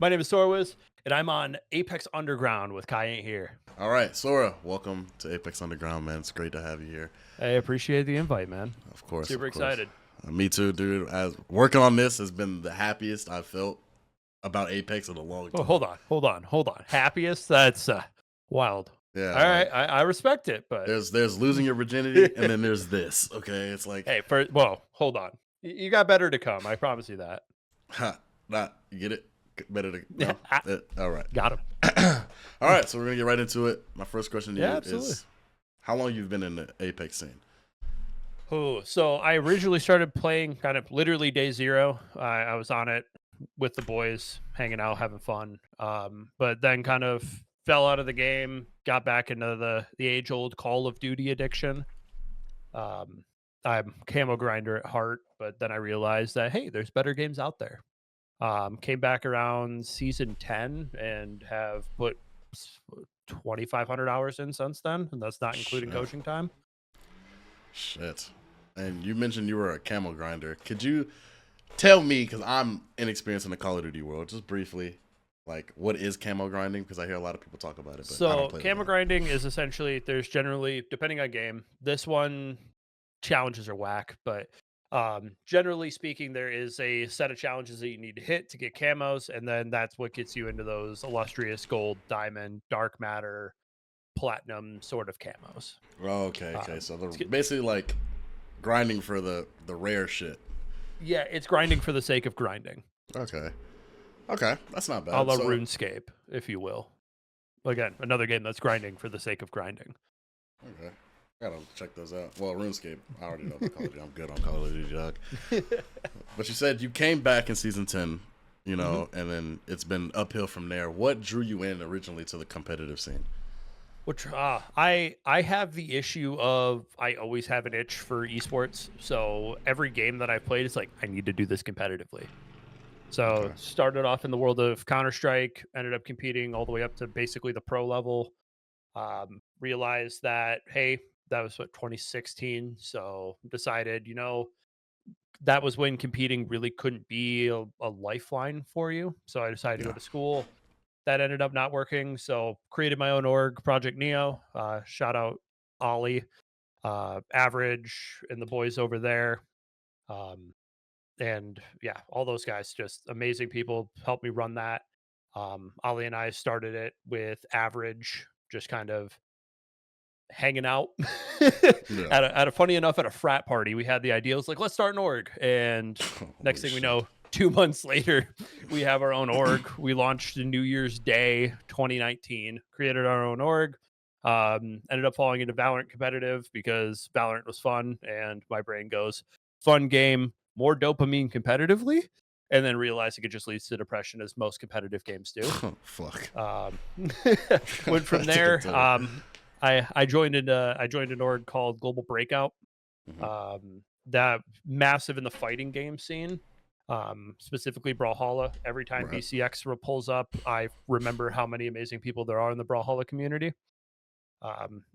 My name is SoraWiz, and I'm on Apex Underground with Kai Ain't Here. All right, Sora, welcome to Apex Underground, man. It's great to have you here. I appreciate the invite, man. Of course, Super of course. excited. Me too, dude. As working on this has been the happiest I've felt about Apex in a long Oh, time. hold on. Happiest? That's wild. Yeah, All right, like I respect it, but there's losing your virginity, and then there's this. Okay, it's like, hey, hold on. You got better to come. I promise you that. ha, not you get it. Better to Yeah, no. All right, got him. all right. So we're gonna get right into it. My first question to Yeah, you absolutely. is, how long you've been in the Apex scene? Oh, so I originally started playing kind of literally day zero. I was on it with the boys, hanging out, having fun. But then kind of fell out of the game, got back into the age old Call of Duty addiction. Um, I'm camo grinder at heart, but then I realized that hey, there's better games out there. Came back around season 10 and have put 2,500 hours in since then, and that's not including Shit, coaching time. shit. And you mentioned you were a camel grinder. Could you tell me, because I'm inexperienced in the Call of Duty world, just briefly, like what is camo grinding? Because I hear a lot of people talk about it, but I don't So play the camera game. grinding is essentially there's generally depending on game. This one challenges are whack, but generally speaking, there is a set of challenges that you need to hit to get camos, and then that's what gets you into those illustrious gold, diamond, dark matter, platinum sort of camos. Oh, okay, okay. Um, So they're it's get- basically like grinding for the rare shit. yeah, it's grinding for the sake of grinding, Okay, okay, that's not a bad. la So RuneScape, if you will. Again, another game that's grinding for the sake of grinding. okay, gotta check those out. Well, RuneScape, I already know about Call of Duty. I'm good on Call of Duty, Jog. But you said you came back in season 10, Mhm. and then it's been uphill from there. What drew you in originally to the competitive scene? Which I have the issue of I always have an itch for esports. So every game that I've played, it's like I need to do this competitively. So Okay, started off in the world of Counter Strike, ended up competing all the way up to basically the pro level. Realized that hey, that was what 2016. So decided that was when competing really couldn't be a lifeline for you. So I decided to go yeah, to school. That ended up not working. So created my own org, Project Neo. Shout out Ollie, Average, and the boys over there. Um, and yeah, all those guys, just amazing people, helped me run that. Ollie and I started it with Average, just kind of hanging out yeah. at a funny enough at a frat party. We had the idea. It was like, let's start an org. And Holy next thing we shit. know, 2 months later, we have our own org. We launched New Year's Day 2019, created our own org. Ended up falling into Valorant competitive because Valorant was fun, and my brain goes, fun game, more dopamine competitively, and then realizing it just leads to depression, as most competitive games do. Fuck. Um, went from Took a there. turn. I joined an org called Global Breakout. Hmm. That massive in the fighting game scene, specifically Brawlhalla. Every time Right. BCX pulls up, I remember how many amazing people there are in the Brawlhalla community.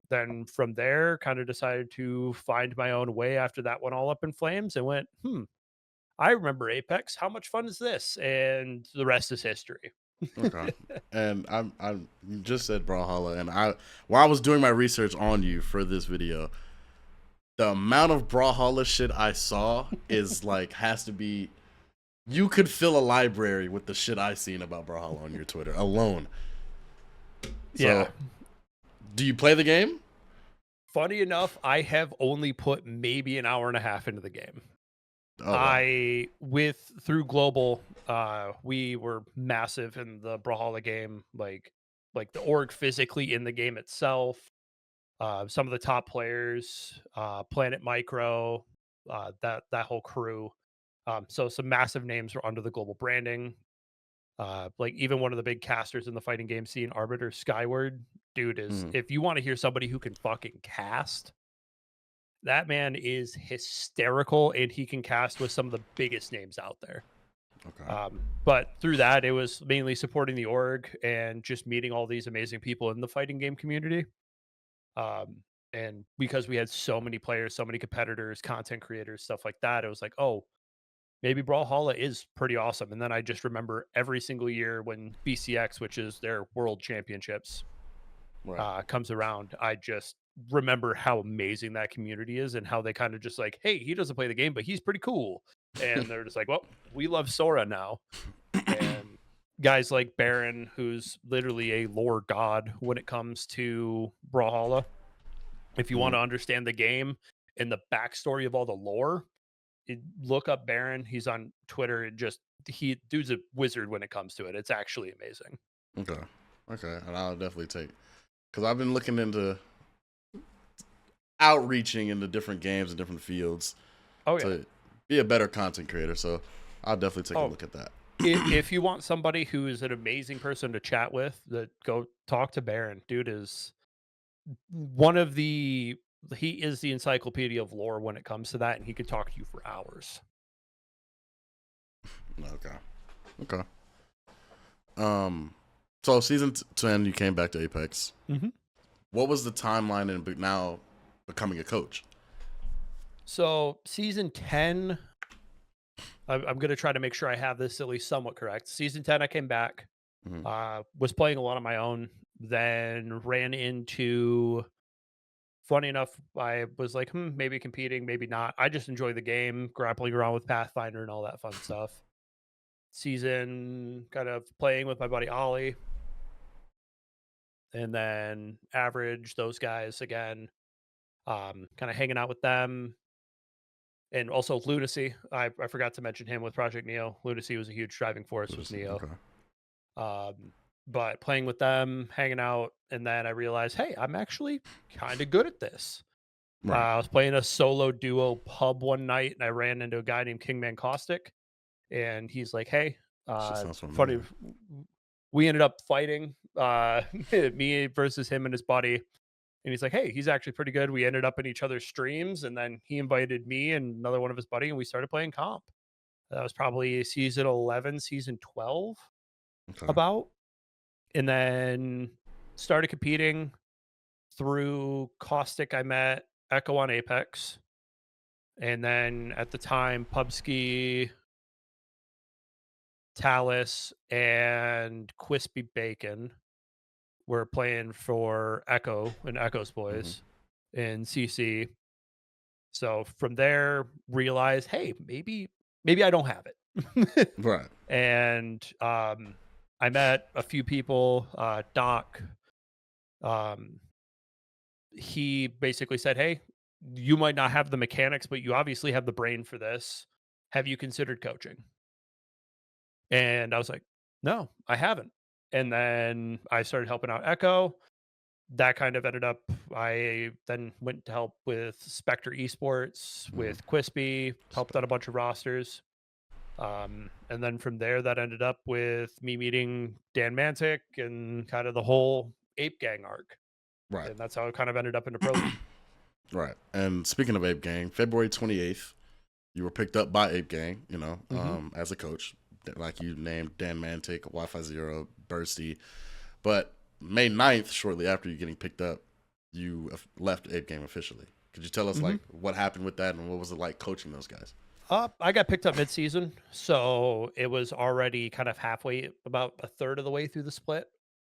Then from there, kind of decided to find my own way after that went all up in flames and went, I remember Apex. How much fun is this? And the rest is history. Okay. And I'm you just said Brawlhalla, and while I was doing my research on you for this video, the amount of Brawlhalla shit I saw is like has to be, you could fill a library with the shit I seen about Brawlhalla on your Twitter alone. Yeah. So, do you play the game? Funny enough, I have only put maybe an hour and a half into the game. Oh wow. I with through global, we were massive in the Brawlhalla game, like the org physically in the game itself. Some of the top players, Planet Micro, that whole crew. So some massive names were under the global branding. Like even one of the big casters in the fighting game scene, Arbiter Skyward, dude is Mhm. if you want to hear somebody who can fucking cast, that man is hysterical and he can cast with some of the biggest names out there. Okay. But through that, it was mainly supporting the org and just meeting all these amazing people in the fighting game community. Um, and because we had so many players, so many competitors, content creators, stuff like that, it was like, oh, maybe Brawlhalla is pretty awesome. And then I just remember every single year when BCX, which is their world championships, Right. comes around, I just remember how amazing that community is and how they kind of just like, hey, he doesn't play the game, but he's pretty cool. And they're just like, well, we love Sora now. And guys like Baron, who's literally a lore god when it comes to Brawlhalla. If you want Mhm. to understand the game and the backstory of all the lore, look up Baron. He's on Twitter. It just he dude's a wizard when it comes to it. It's actually amazing. Okay. Okay. And I'll definitely take, because I've been looking into outreaching into different games and different fields Oh yeah. to be a better content creator. So I'll definitely take a Oh, look at that. if you want somebody who is an amazing person to chat with, that go talk to Baron. Dude is one of the he is the encyclopedia of lore when it comes to that, and he could talk to you for hours. Okay. Okay. So season 10, you came back to Apex. Mhm. What was the timeline in now becoming a coach? So season 10, I'm going to try to make sure I have this at least somewhat correct. Season 10, I came back, Hmm. was playing a lot on my own, then ran into, funny enough, I was like, maybe competing, maybe not. I just enjoy the game, grappling around with Pathfinder and all that fun stuff. Season kind of playing with my buddy Ollie, and then average those guys again, kind of hanging out with them. And also Lunacy. I forgot to mention him with Project Neo. Lunacy was a huge driving force with Neo. Okay. But playing with them, hanging out, and then I realized, hey, I'm actually kind of good at this. Right. I was playing a solo duo pub one night, and I ran into a guy named Kingman Caustic, and he's like, "Hey, Shit sounds funny." familiar. We ended up fighting, me versus him and his buddy, and he's like, "Hey, he's actually pretty good." We ended up in each other's streams, and then he invited me and another one of his buddy, and we started playing comp. That was probably season 11, season 12, Okay. about, and then started competing through Caustic. I met Echo on Apex, and then at the time, Pubski, Talus, and Quispy Bacon were playing for Echo and Echo's Hmm. boys in CC. So from there, realized, hey, maybe I don't have it. Right. And I met a few people. Doc, um, he basically said, "Hey, you might not have the mechanics, but you obviously have the brain for this. Have you considered coaching?" And I was like, "No, I haven't." And then I started helping out Echo. That kind of ended up, I then went to help with Spectre Esports, Hmm. with Quispy, helped out a bunch of rosters. And then from there, that ended up with me meeting Dan Mantic and kind of the whole Ape Gang arc. Right. And that's how it kind of ended up in the Pro League. Right. And speaking of Ape Gang, February 28th, you were picked up by Ape Gang, Hmm. as a coach. Like you named Dan Mantic, Wi Fi Zero, Bursty. But May 9th, shortly after you getting picked up, you left Ape Gang officially. Could you tell us Hmm. like what happened with that and what was it like coaching those guys? I got picked up mid-season, so it was already kind of halfway, about a third of the way through the split.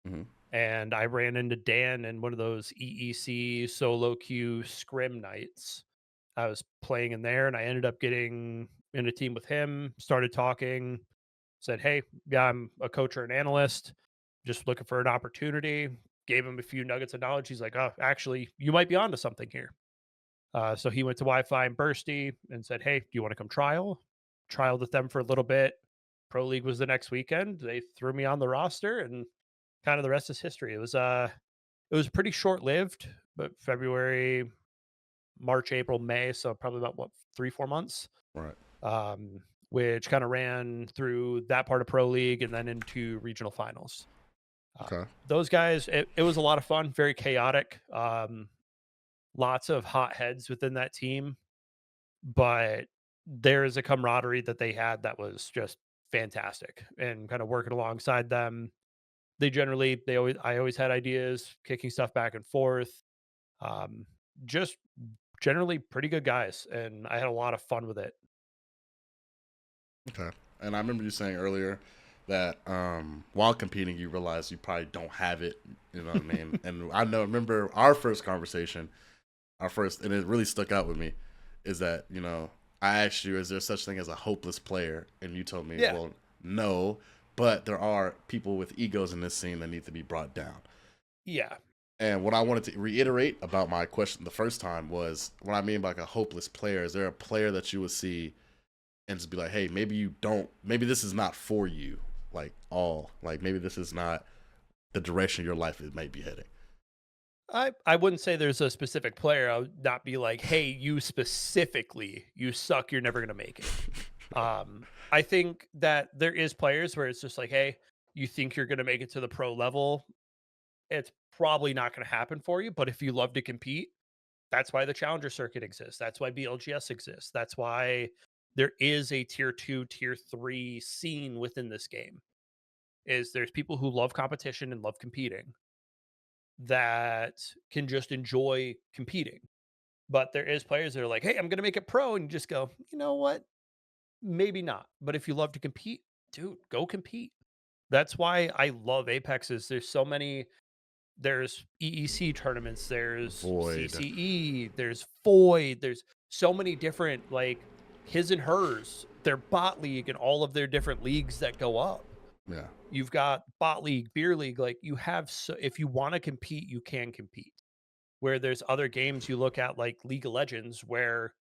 Hmm. And I ran into Dan in one of those EEC solo queue scrim nights. I was playing in there, and I ended up getting in a team with him. Started talking, said, "Hey, yeah, I'm a coach or an analyst, just looking for an opportunity." Gave him a few nuggets of knowledge. He's like, "Oh, actually, you might be onto something here." So he went to Wi-Fi and Bursty and said, "Hey, do you want to come trial?" Trialed with them for a little bit. Pro League was the next weekend. They threw me on the roster, and kind of the rest is history. It was pretty short lived, but February, March, April, May, so probably about what, 3 4 months. Right. Which kind of ran through that part of Pro League and then into regional finals. Okay. Those guys, it was a lot of fun, very chaotic. Lots of hot heads within that team, but there is a camaraderie that they had that was just fantastic. And kind of working alongside them, I always had ideas, kicking stuff back and forth. Um, just generally pretty good guys, and I had a lot of fun with it. Okay. And I remember you saying earlier that while competing, you realize you probably don't have it. You know what I mean? And remember our first conversation, and it really stuck out with me, is that, I asked you, is there such thing as a hopeless player? And you told me, Yeah. well, no, but there are people with egos in this scene that need to be brought down. Yeah. And what I wanted to reiterate about my question the first time was, what I mean by like a hopeless player, is there a player that you would see and just be like, hey, maybe this is not for you, like maybe this is not the direction your life may be heading. I wouldn't say there's a specific player. I would not be like, hey, you specifically, you suck, you're never gonna make it. I think that there is players where it's just like, hey, you think you're gonna make it to the pro level, it's probably not gonna happen for you. But if you love to compete, that's why the challenger circuit exists. That's why BLGS exists. That's why there is a tier 2, tier 3 scene within this game. Is there's people who love competition and love competing that can just enjoy competing. But there is players that are like, "Hey, I'm gonna make it pro," and you just go, "You know what? Maybe not." But if you love to compete, dude, go compete. That's why I love Apex. Is there's so many. There's EEC tournaments. There's Void. CCE. There's Void. There's so many different like his and hers. Their bot league and all of their different leagues that go up. Yeah. You've got bot league, beer league. Like you have. So if you want to compete, you can compete. Where there's other games you look at like League of Legends where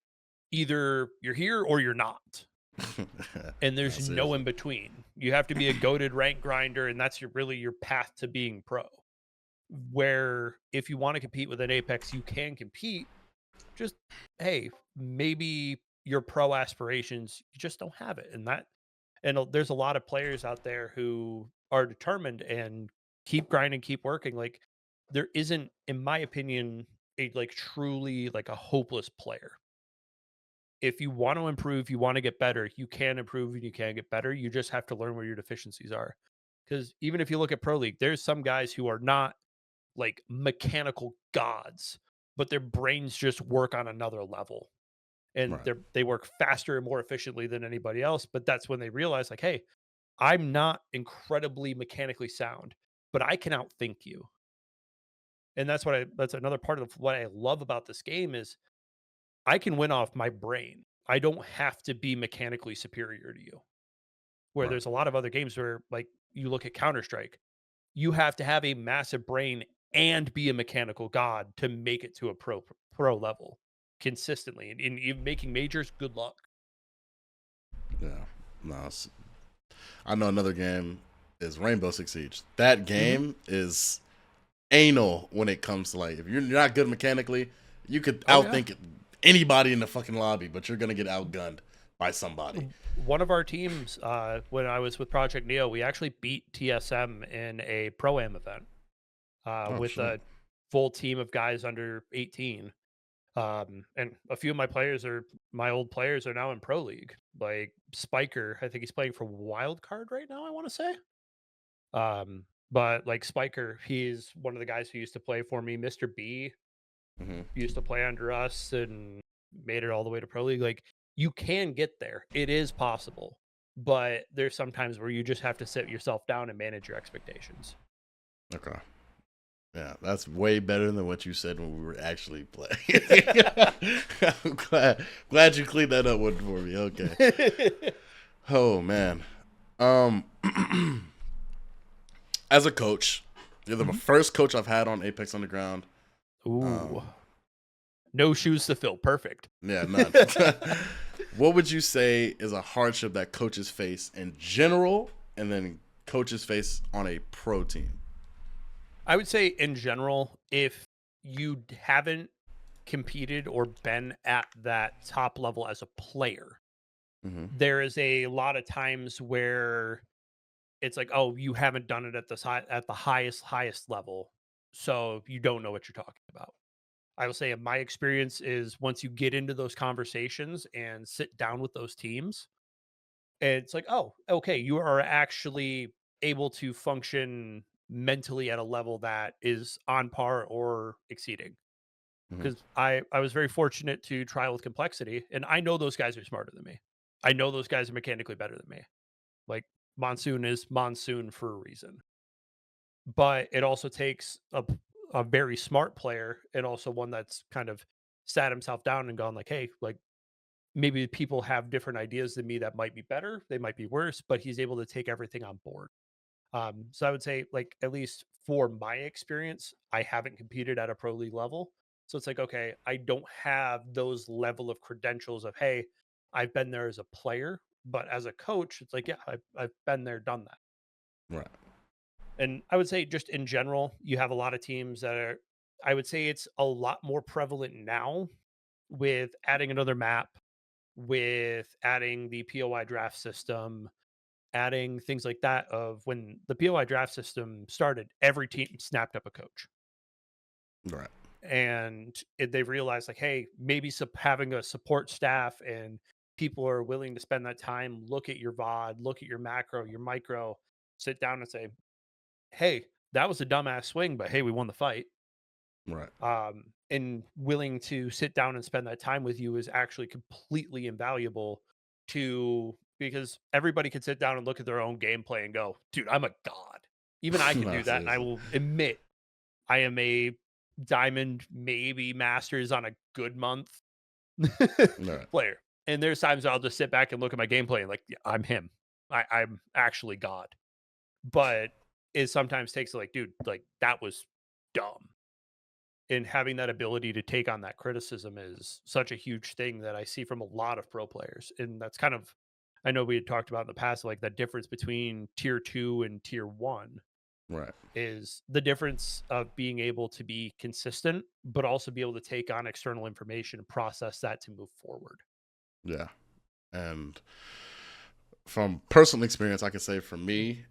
either you're here or you're not. And No, there's no seriously. in between. You have to be a goated rank grinder, and that's really your path to being pro. Where if you want to compete with an Apex, you can compete. Just hey, maybe your pro aspirations, you just don't have it. And there's a lot of players out there who are determined and keep grinding, keep working. Like there isn't, in my opinion, a like truly like a hopeless player. If you want to improve, you want to get better, you can improve and you can get better. You just have to learn where your deficiencies are. Because even if you look at Pro League, there's some guys who are not like mechanical gods, but their brains just work on another level. And Right. they work faster and more efficiently than anybody else. But that's when they realize, like, hey, I'm not incredibly mechanically sound, but I can outthink you. And that's another part of what I love about this game is I can win off my brain. I don't have to be mechanically superior to you. Where Right. there's a lot of other games where like you look at Counter-Strike, you have to have a massive brain and be a mechanical god to make it to a pro level consistently. And in making majors, good luck. Yeah. No, I know another game is Rainbow Six Siege. That Mhm. game is anal when it comes to like, if you're not good mechanically, you could Oh yeah. outthink anybody in the fucking lobby, but you're gonna get outgunned by somebody. One of our teams, when I was with Project Neo, we actually beat TSM in a pro am event Oh with shit. a full team of guys under 18. And a few of my old players are now in pro league. Like Spiker, I think he's playing for Wildcard right now. I want to say. But like Spiker, he's one of the guys who used to play for me. Mr. B Hmm. used to play under us and made it all the way to pro league. Like you can get there. It is possible. But there's sometimes where you just have to sit yourself down and manage your expectations. Okay. Yeah, that's way better than what you said when we were actually playing. I'm glad you cleaned that up one for me. Okay. Oh man. Um as a coach, you're the Mhm. first coach I've had on Apex Underground. Ooh, Um no shoes to fill. Perfect. yeah, none. What would you say is a hardship that coaches face in general and then coaches face on a pro team? I would say in general, if you haven't competed or been at that top level as a player, Mm-hmm. there is a lot of times where it's like, oh, you haven't done it at the highest level, so you don't know what you're talking about. I will say, in my experience, is once you get into those conversations and sit down with those teams, it's like, oh, okay, you are actually able to function mentally at a level that is on par or exceeding. Mm-hmm. Because I was very fortunate to trial with complexity, and I know those guys are smarter than me. I know those guys are mechanically better than me. Like Monsoon is Monsoon for a reason. But it also takes a very smart player and also one that's kind of sat himself down and gone like, "Hey, like maybe people have different ideas than me that might be better, they might be worse," but he's able to take everything on board. So I would say, like, at least for my experience, I haven't competed at a pro league level. So it's like, okay, I don't have those level of credentials of, hey, I've been there as a player, but as a coach, it's like, yeah, I've been there, done that. Right. And I would say just in general, you have a lot of teams that are, I would say it's a lot more prevalent now with adding another map, with adding the POI draft system, adding things like that. Of when the POI draft system started, every team snapped up a coach. Right. And they've realized, like, hey, maybe having a support staff and people are willing to spend that time, look at your VOD, look at your macro, your micro, sit down and say, hey, that was a dumbass swing, but hey, we won the fight. Right. And willing to sit down and spend that time with you is actually completely invaluable to, because everybody can sit down and look at their own gameplay and go, dude, I'm a god. Even I can No, do that. And I seriously. will admit I am a diamond, maybe masters on a good month Right. player. And there's times I'll just sit back and look at my gameplay and like, yeah, I'm him. I'm actually God. But it sometimes takes like, dude, like that was dumb. And having that ability to take on that criticism is such a huge thing that I see from a lot of pro players. And that's kind of, I know we had talked about in the past, like that difference between tier two and tier one Right. is the difference of being able to be consistent, but also be able to take on external information and process that to move forward. Yeah. And from personal experience, I can say for me,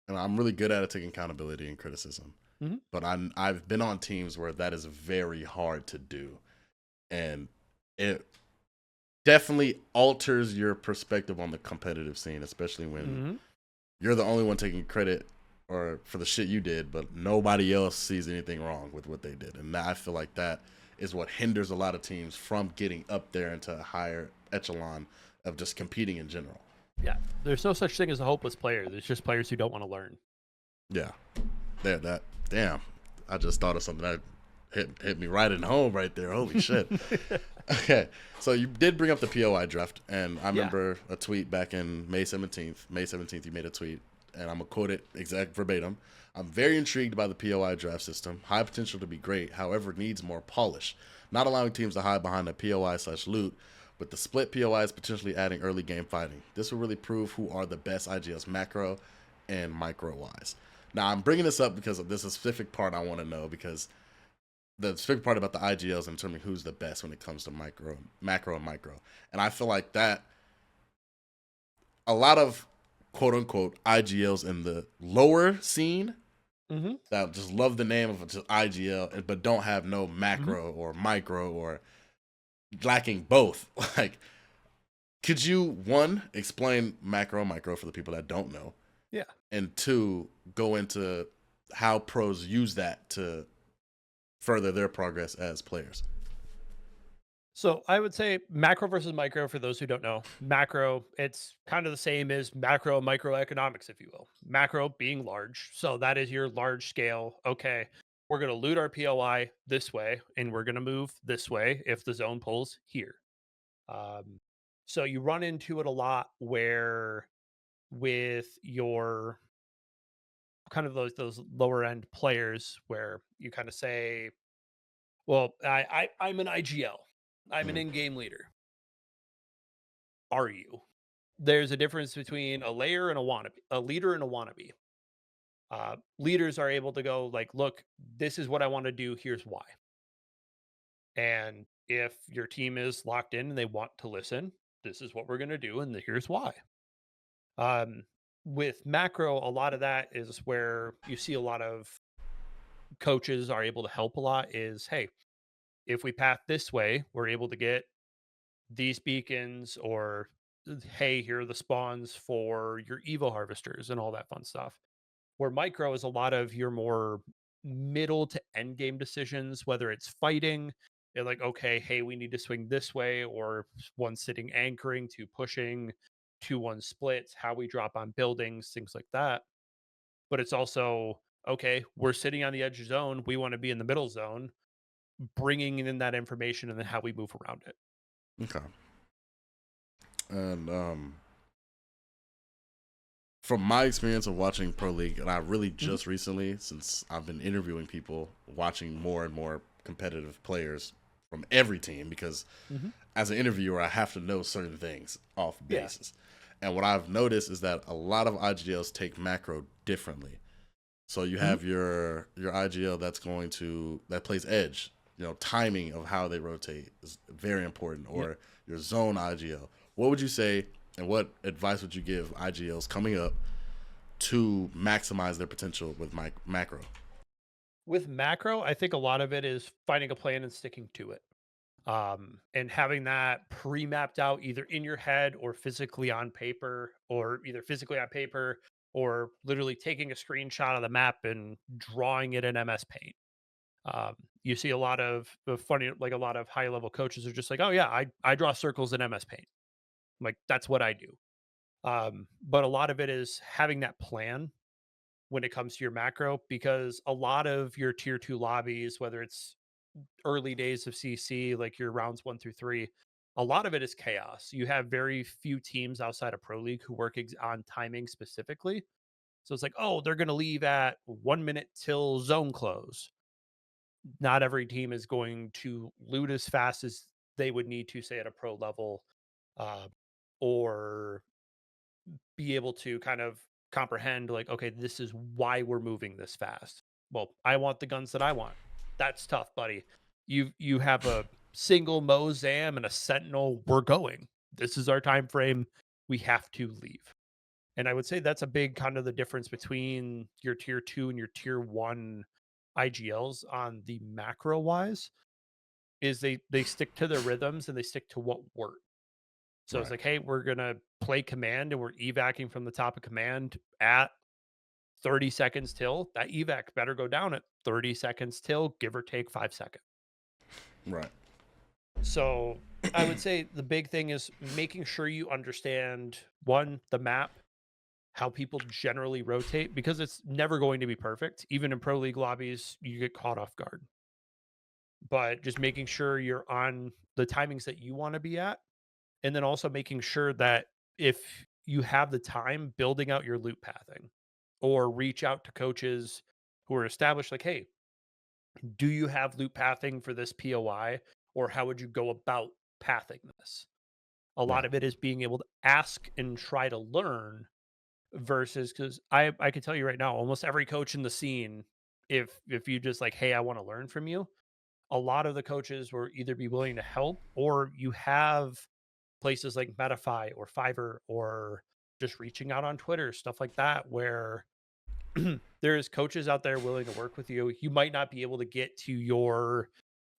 and I'm really good at it, taking accountability and criticism. Mhm. But I've been on teams where that is very hard to do, and it definitely alters your perspective on the competitive scene, especially when Mhm. you're the only one taking credit or for the shit you did, but nobody else sees anything wrong with what they did. And I feel like that is what hinders a lot of teams from getting up there into a higher echelon of just competing in general. Yeah. There's no such thing as a hopeless player. There's just players who don't want to learn. Yeah, there. That damn. I just thought of something that hit me right in home right there. Holy shit. Okay, so you did bring up the POI draft, and I Yeah. remember a tweet back in May 17th. May 17th, you made a tweet, and I'm going to quote it exact verbatim. I'm very intrigued by the POI draft system. High potential to be great, however, it needs more polish. Not allowing teams to hide behind a POI/loot, with the split POIs potentially adding early game fighting. This will really prove who are the best IGLs macro and micro wise. Now, I'm bringing this up because of this specific part I want to know, because the specific part about the IGLs and determining who's the best when it comes to macro, and micro. And I feel like that a lot of quote unquote IGLs in the lower scene Mhm. that just love the name of just IGL, but don't have no Mhm. macro or micro, or lacking both. Like, could you, one, explain macro and micro for the people that don't know? Yeah. And two, go into how pros use that to further their progress as players. So I would say macro versus micro for those who don't know. Macro, it's kind of the same as macro and microeconomics, if you will. Macro being large. So that is your large scale. Okay, we're going to loot our POI this way and we're going to move this way if the zone pulls here. Um, so you run into it a lot where with your kind of those lower end players where you kind of say, well, I'm an IGL. I'm an Mm, in-game leader. Are you? There's a difference between a layer and a wannabe, a leader and a wannabe. Leaders are able to go like, look, this is what I want to do. Here's why. And if your team is locked in and they want to listen, this is what we're going to do, and here's why. Um, with macro, a lot of that is where you see a lot of coaches are able to help a lot. Is hey, if we path this way, we're able to get these beacons, or hey, here are the spawns for your Evo harvesters and all that fun stuff. Where micro is a lot of your more middle to end game decisions, whether it's fighting, And like, okay, hey, we need to swing this way, or one sitting anchoring, two pushing, 2-1 splits, how we drop on buildings, things like that. But it's also, okay, we're sitting on the edge zone. We want to be in the middle zone, bringing in that information and then how we move around it. Okay. And from my experience of watching Pro League, and I really Mhm. just recently, since I've been interviewing people, watching more and more competitive players from every team, because Mhm. as an interviewer, I have to know certain things off Yeah. basis. And what I've noticed is that a lot of IGLs take macro differently. So you Mhm. have your IGL that plays edge. You know, timing of how they rotate is very important. Yep. Or your zone IGL. What would you say, and what advice would you give IGLs coming up to maximize their potential with macro? With macro, I think a lot of it is finding a plan and sticking to it. And having that pre-mapped out either in your head or physically on paper, or either physically on paper or literally taking a screenshot of the map and drawing it in MS Paint. You see a lot of funny, like a lot of high level coaches are just like, oh yeah, I draw circles in MS Paint. Like that's what I do. But a lot of it is having that plan when it comes to your macro, because a lot of your tier two lobbies, whether it's early days of CC, like your rounds 1 through 3, a lot of it is chaos. You have very few teams outside of Pro League who work on timing specifically. So it's like, oh, they're going to leave at 1 minute till zone close. Not every team is going to loot as fast as they would need to, say, at a pro level, uh, or be able to kind of comprehend, like, okay, this is why we're moving this fast. Well, I want the guns that I want. That's tough, buddy. You have a single Mozam and a Sentinel. We're going. This is our time frame. We have to leave. And I would say that's a big kind of the difference between your tier two and your tier one IGLs on the macro wise, is they stick to their rhythms and they stick to what works. So it's Right. like, hey, we're gonna play command and we're evacing from the top of command at 30 seconds till. That evac better go down at 30 seconds till, give or take 5 seconds. Right. So I would say the big thing is making sure you understand, one, the map, how people generally rotate, because it's never going to be perfect. Even in pro league lobbies, you get caught off guard. But just making sure you're on the timings that you want to be at, and then also making sure that if you have the time, building out your loop pathing, or reach out to coaches who are established, like, hey, do you have loop pathing for this POI, or how would you go about pathing this? A lot Right. of it is being able to ask and try to learn, versus, because I can tell you right now, almost every coach in the scene, if you just like, hey, I want to learn from you, a lot of the coaches will either be willing to help, or you have places like Metafy or Fiverr, or just reaching out on Twitter, stuff like that, where there's coaches out there willing to work with you. You might not be able to get to your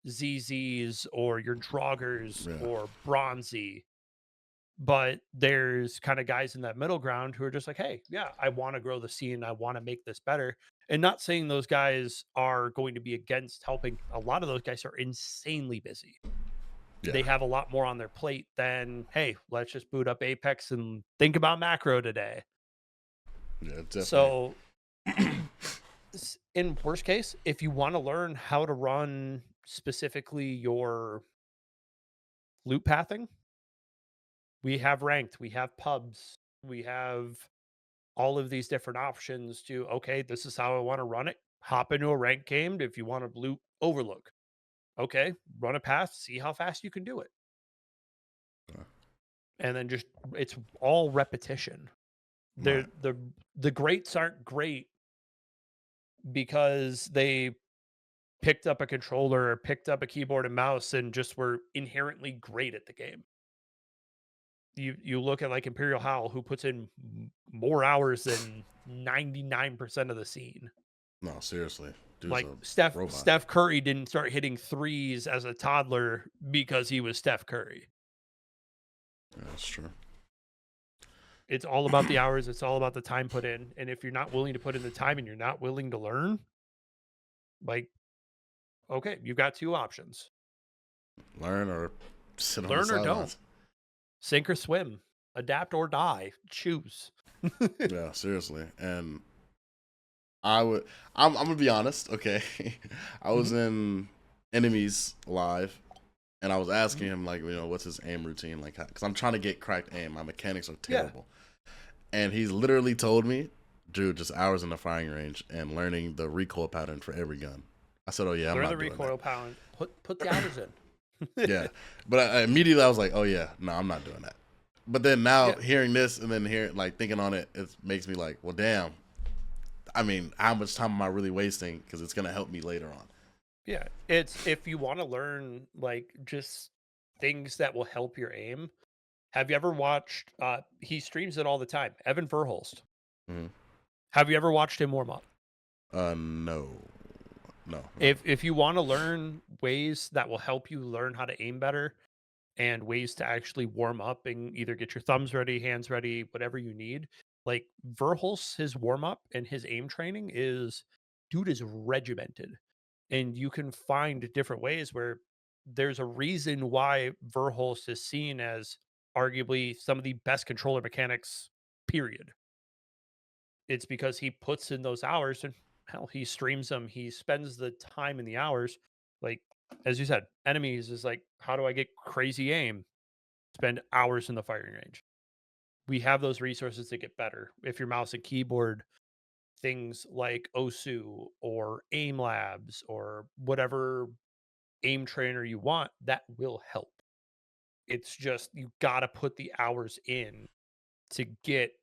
ZZs or your Draugrs Yeah. or Bronzy, but there's kind of guys in that middle ground who are just like, hey, yeah, I want to grow the scene. I want to make this better. And not saying those guys are going to be against helping. A lot of those guys are insanely busy. Yeah. They have a lot more on their plate than, hey, let's just boot up Apex and think about macro today. Yeah. Definitely. So, in worst case, if you want to learn how to run specifically your loop pathing, we have ranked, we have pubs, we have all of these different options to, okay, this is how I want to run it. Hop into a rank game if you want to loop overlook. Okay, run a path, see how fast you can do it. Uh, And then just, it's all repetition. They're Right. the greats aren't great because they picked up a controller or picked up a keyboard and mouse and just were inherently great at the game. You look at like Imperial Howl, who puts in more hours than 99% of the scene. No, seriously. Dude's Like a Steph robot. Steph Curry didn't start hitting threes as a toddler because he was Steph Curry. Yeah, that's true. It's all about the hours, it's all about the time put in. And if you're not willing to put in the time and you're not willing to learn, like, okay, you've got two options. Learn or sit on the Learn or don't. sidelines. Sink or swim. Adapt or die. Choose. Yeah, seriously. And I'm gonna be honest, okay? I was in Enemies Live, and I was asking him, like, what's his aim routine, like, because I'm trying to get cracked aim. My mechanics are terrible. And he's literally told me, dude, just hours in the firing range and learning the recoil pattern for every gun. I said, oh yeah, I'm Learn not the doing recoil that. pattern. Put the hours in. Yeah, but immediately I was like, oh yeah, no, I'm not doing that. But then now hearing this and then thinking on it, it makes me like, well, damn. I mean, how much time am I really wasting? Because it's gonna help me later on. Yeah, it's if you want to learn like just things that will help your aim. Have you ever watched? He streams it all the time. Evan Verhulst. Mm-hmm. Have you ever watched him warm up? No. If you want to learn ways that will help you learn how to aim better and ways to actually warm up and either get your thumbs ready, hands ready, whatever you need, like Verhulst, his warm up and his aim training dude is regimented, and you can find different ways where there's a reason why Verhulst is seen as arguably some of the best controller mechanics. Period. It's because he puts in those hours and hell, he streams them. He spends the time in the hours. Like, as you said, enemies is like, how do I get crazy aim? Spend hours in the firing range. We have those resources to get better. If your mouse and keyboard, things like OSU or Aim Labs or whatever aim trainer you want, that will help. It's just you got to put the hours in to get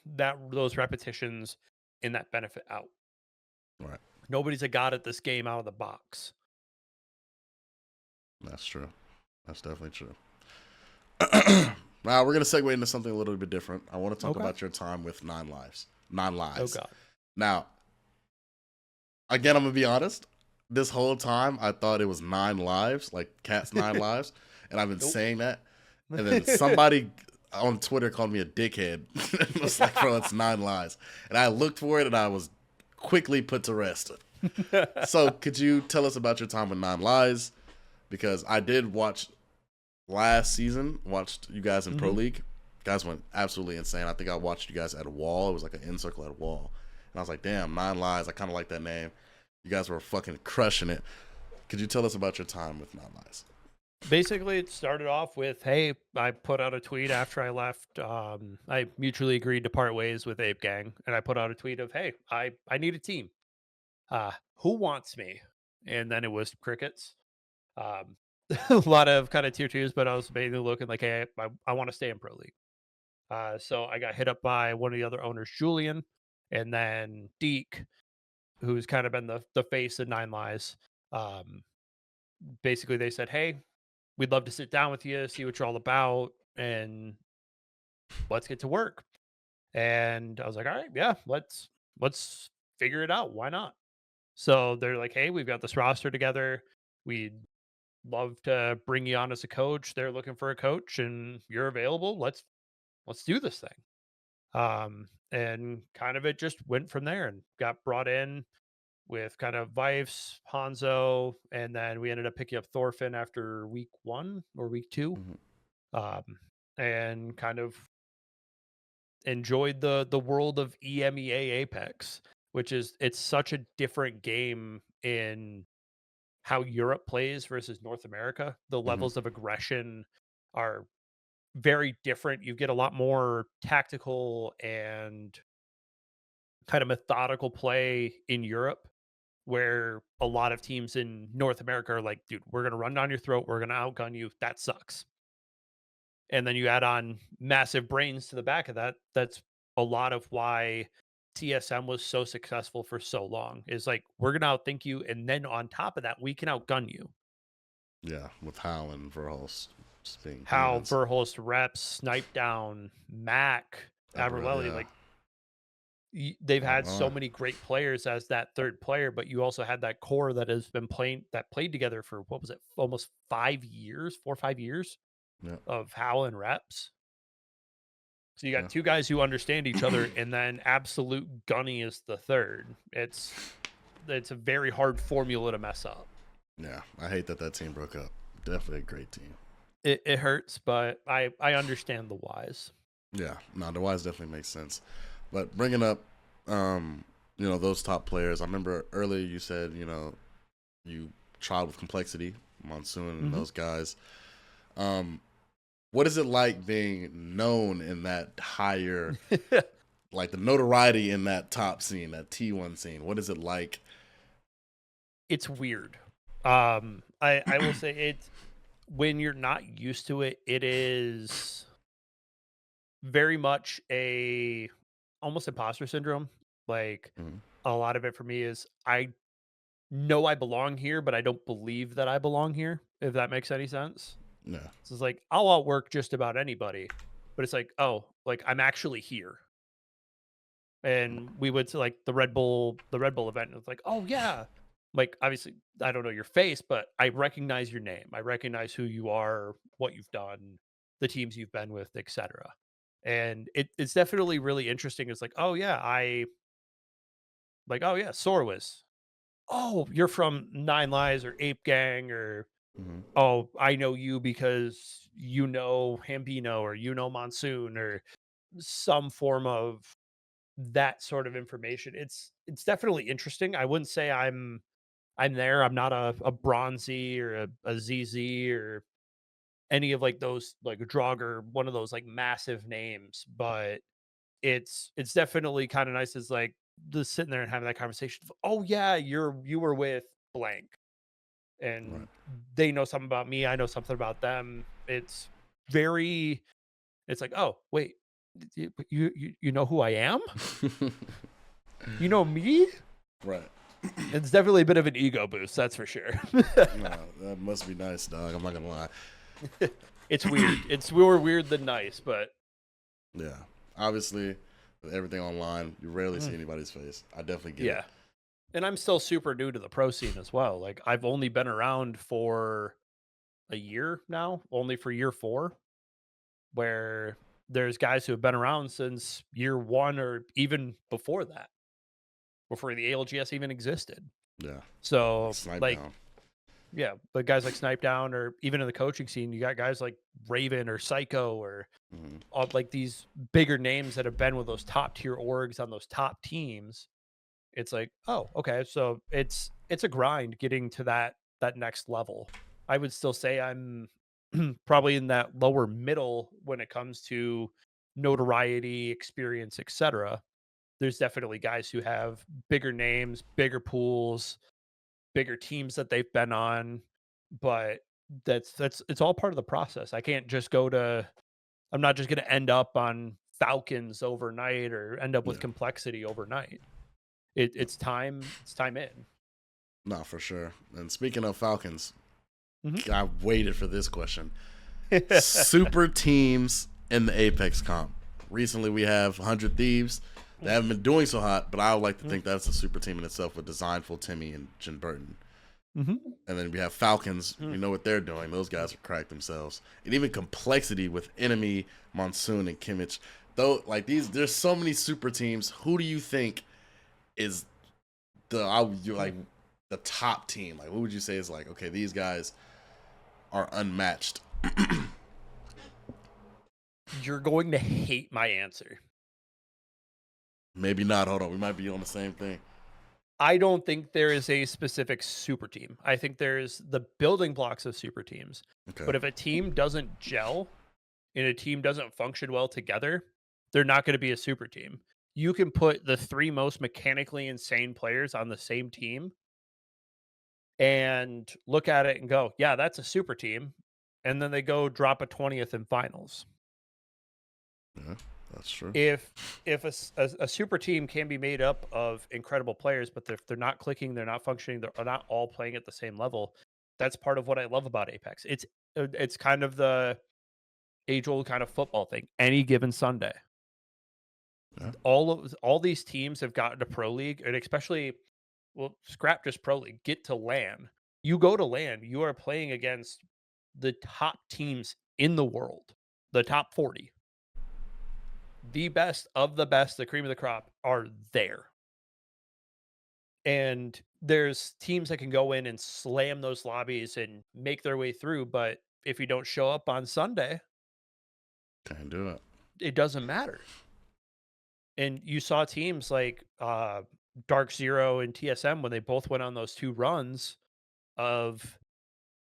those repetitions and that benefit out. Right. Nobody's a god at this game out of the box. That's true. That's definitely true. Now we're gonna segue into something a little bit different. I want to talk about your time with Nine Lives. Oh God. Now, again, I'm gonna be honest. This whole time, I thought it was 9 lives, like Cat's 9 lives, and I've been saying that. And then somebody on Twitter called me a dickhead. It was like, bro, it's 9 lives. And I looked for it, and I was quickly put to rest. So, could you tell us about your time with 9 lives? Because I did watch last season, watched you guys in Pro League. You guys went absolutely insane. I think I watched you guys at a wall. It was like an end circle at a wall. And I was like, damn, 9 lives. I kind of like that name. You guys were fucking crushing it. Could you tell us about your time with 9 lives? Basically, it started off with, hey, I put out a tweet after I left. I mutually agreed to part ways with Ape Gang. And I put out a tweet of, hey, I need a team. Who wants me? And then it was crickets. A lot of kind of tier twos, but I was mainly looking like, hey, I want to stay in Pro League. So I got hit up by one of the other owners, Julian, and then Deke, who's kind of been the face of Nine Lives. Basically, they said, hey, we'd love to sit down with you, see what you're all about, and let's get to work. And I was like, all right, yeah, let's figure it out. Why not? So they're like, hey, we've got this roster together. We'd love to bring you on as a coach. They're looking for a coach, and you're available. Let's do this thing. And kind of it just went from there and got brought in with kind of Vifes, Hanzo, and then we ended up picking up Thorfinn after week 1 or week 2. And kind of enjoyed the world of EMEA Apex, which is it's such a different game in how Europe plays versus North America. The levels of aggression are very different. You get a lot more tactical and kind of methodical play in Europe, where a lot of teams in North America are like, dude, we're going to run down your throat. We're going to outgun you. That sucks. And then you add on massive brains to the back of that. That's a lot of why TSM was so successful for so long is like, we're going to outthink you. And then on top of that, we can outgun you. Yeah, with Hal and Verhulst just being Hal, humans. Verhulst, Reps, Snipe Down, Mac, Aberlelli, yeah. like they've had so many great players as that third player, but you also had that core that has been played together for what was it, almost 5 years, 4 or 5 years of Hal and Reps. So you got two guys who understand each other, and then absolute Gunny is the third. It's a very hard formula to mess up. Yeah, I hate that team broke up. Definitely a great team. It hurts, but I understand the whys. Yeah, no, the wise definitely makes sense. But bringing up, um, those top players. I remember earlier you said, you tried with complexity, Monsoon, and Hmm. those guys. Um, what is it like being known in that higher, like the notoriety in that top scene, that T1 scene? What is it like? It's weird. I will say it's when you're not used to it, it is very much a almost imposter syndrome. Like Mhm. a lot of it for me is I know I belong here, but I don't believe that I belong here, if that makes any sense. Yeah, So it's like I'll outwork just about anybody, but it's like, oh, like I'm actually here. And we went to like the Red Bull event, and it's like, oh yeah. Like obviously I don't know your face, but I recognize your name. I recognize who you are, what you've done, the teams you've been with, etc. And it's definitely really interesting. It's like, oh yeah, oh yeah, SoraWiz. Oh, you're from Nine Lives or Ape Gang, or hmm oh, I know you because you know Hambino or you know Monsoon or some form of that sort of information. It's definitely interesting. I wouldn't say I'm there. I'm not a Bronzy or a ZZ or any of like those like Draugr, one of those like massive names, but it's definitely kind of nice. Is like just sitting there and having that conversation. Oh yeah, you were with blank, right. and they know something about me. I know something about them. It's very. It's like, oh wait, you know who I am? You know me? Right. It's definitely a bit of an ego boost, that's for sure. No, that must be nice, dog. I'm not gonna lie. It's weird. It's more weird than nice, but Yeah. Obviously, with everything online, you rarely see mm, anybody's face. I definitely get it. yeah. And I'm still super new to the pro scene as well. Like I've only been around for a year now, only for year 4, where there's guys who have been around since year 1 or even before that, before the ALGS even existed. Yeah. Like So, snipe like, down. yeah, but guys like Snipe Down, or even in the coaching scene, you got guys like Raven or Psycho or hmm all like these bigger names that have been with those top tier orgs on those top teams. It's like, oh, okay, so it's a grind getting to that next level. I would still say I'm probably in that lower middle when it comes to notoriety, experience, etc. There's definitely guys who have bigger names, bigger pools, bigger teams that they've been on, but that's it's all part of the process. I can't just go to I'm not just going to end up on Falcons overnight or end up with Yeah. complexity overnight. No, It's time in. no, for sure. And speaking of Falcons, Mhm. I waited for this question. Super teams in the Apex comp. Recently, we have 100 Thieves. They haven't been doing so hot, but I would like to think that's a super team in itself with Designful, Timmy, and Jin Burton. Mhm. And then we have Falcons. We Mhm. know what they're doing. Those guys are cracked themselves. And even complexity with Enemy, Monsoon, and Kimmich. Though, like these, there's so many super teams. Who do you think is you're like the top team? Like, who would you say is like, okay, these guys are unmatched? You're going to hate my answer. Maybe not. Hold on, we might be on the same thing. I don't think there is a specific super team. I think there's the building blocks of super teams. Okay. But if a team doesn't gel and a team doesn't function well together, they're not going to be a super team. You can put the 3 most mechanically insane players on the same team and look at it and go, "Yeah, that's a super team." And then they go drop a 20th in finals. Yeah, that's true. If a super team can be made up of incredible players, but they're not clicking, they're not functioning, they're not all playing at the same level, that's part of what I love about Apex. It's kind of the age-old kind of football thing. Any given Sunday, Yeah. all these teams have gotten to pro league, and especially, well, scrap just pro league, get to LAN. You go to LAN, you are playing against the top teams in the world, the top 40. The best of the best, the cream of the crop are there. And there's teams that can go in and slam those lobbies and make their way through, but if you don't show up on Sunday, Can't do it. it doesn't matter. And you saw teams like Dark Zero and TSM when they both went on those 2 runs of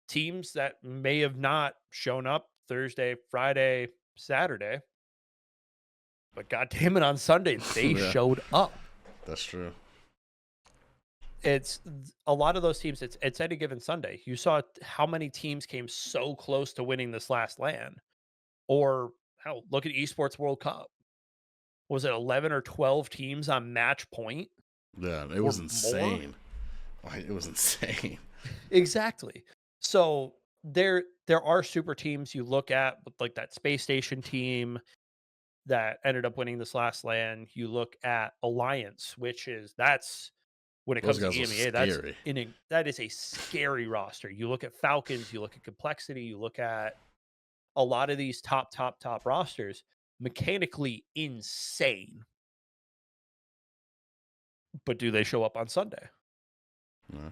teams that may have not shown up Thursday, Friday, Saturday, but god damn it, on Sunday they Yeah, showed up. that's true. It's a lot of those teams. It's any given Sunday. You saw how many teams came so close to winning this last LAN, or hell, look at Esports World Cup. Was it 11 or 12 teams on match point Yeah, it or was more? insane. Like, it was insane. Exactly. So there are super teams you look at with like that space station team that ended up winning this last LAN. You look at Alliance, which is that's when it Those comes to guys were EMEA, that's scary. that is a scary roster. You look at Falcons, you look at Complexity, you look at a lot of these top rosters, mechanically insane. But do they show up on Sunday? Yeah.